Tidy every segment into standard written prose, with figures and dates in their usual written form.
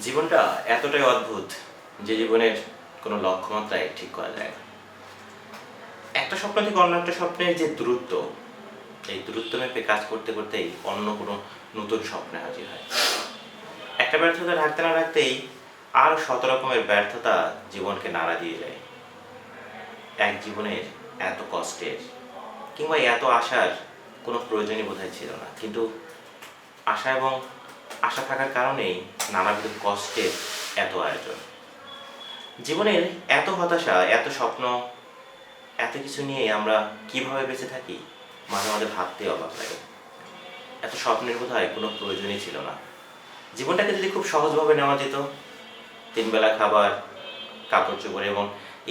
জীবনটা এতটাই অদ্ভুত যে জীবনের কোনো লক্ষ্যমাত্রায় ঠিক করা যায় না। একটা স্বপ্ন থেকে অন্য একটা স্বপ্নের যে দূরত্ব, এই দূরত্ব মেপে কাজ করতে করতেই অন্য কোনো নতুন স্বপ্নে হাজির হয়। একটা ব্যর্থতা ঢাকতে না ঢাকতেই আর শত রকমের ব্যর্থতা জীবনকে নাড়া দিয়ে যায়। এক জীবনের এত কষ্টের কিংবা এত আশার কোনো প্রয়োজনই বোধহয় ছিল না, কিন্তু আশা এবং আশা থাকার কারণেই নানাবিধ কষ্টের এত আয়োজন। জীবনের এত হতাশা, এত স্বপ্ন, এত কিছু নিয়ে আমরা কিভাবে বেঁচে থাকি মাঝে মাঝে ভাবতে অবাক লাগে। এত স্বপ্নের বোধহয় কোনো প্রয়োজনই ছিল না। জীবনটাকে যদি খুব সহজভাবে নেওয়া যেত, 3 বেলা খাবার, কাপড় চোপড় এবং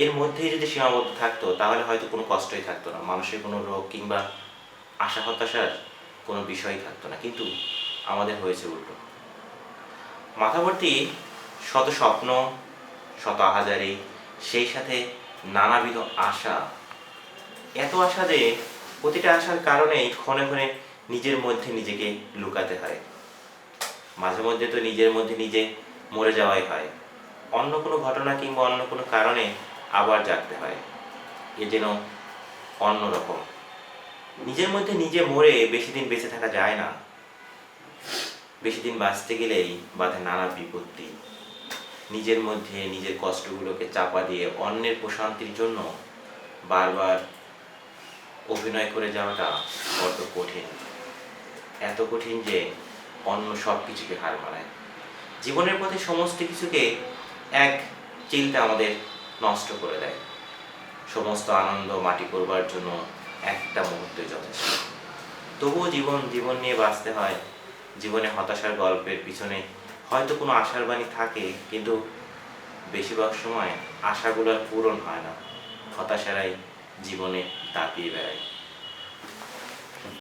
এর মধ্যেই যদি সীমাবদ্ধ থাকতো, তাহলে হয়তো কোনো কষ্টই থাকতো না, মানুষের কোনো রোগ কিংবা আশা হতাশার কোনো বিষয়ই থাকতো না। কিন্তু আমাদের হয়েছে উল্টো। মাথাভর্তি শত স্বপ্ন, শত আহাজারি, সেই সাথে নানাবিধ আশা। এত আশা যে প্রতিটা আশার কারণেই ক্ষণে ক্ষণে নিজের মধ্যে নিজেকে লুকাতে হয়। মাঝে মধ্যে তো নিজের মধ্যে নিজে মরে যাওয়াই হয়। অন্য কোনো ঘটনা কিংবা অন্য কোনো কারণে আবার জাগতে হয়। এ যেন অন্যরকম। নিজের মধ্যে নিজে মরে বেশি দিন বেঁচে থাকা যায় না। বেশি দিন বাঁচতে গেলেই বাধে নানা বিপত্তি। নিজের মধ্যে নিজের কষ্টগুলোকে চাপা দিয়ে অন্যের প্রশান্তির জন্য বারবার অভিনয় করে যাওয়াটা বড্ড কঠিন। এত কঠিন যে অন্য সব কিছুকে হার মানায়। জীবনের পথে সমস্ত কিছুকে এক চিন্তা আমাদের নষ্ট করে দেয়। সমস্ত আনন্দ মাটি করবার জন্য একটা মুহূর্তে যথেষ্ট। তবুও জীবন নিয়ে বাঁচতে হয়। জীবনে হতাশার গল্পের পিছনে হয়তো কোনো আশার বাণী থাকে, কিন্তু বেশিরভাগ সময় আশাগুলো আর পূরণ হয় না। হতাশারাই জীবনে দাপিয়ে বেড়ায়।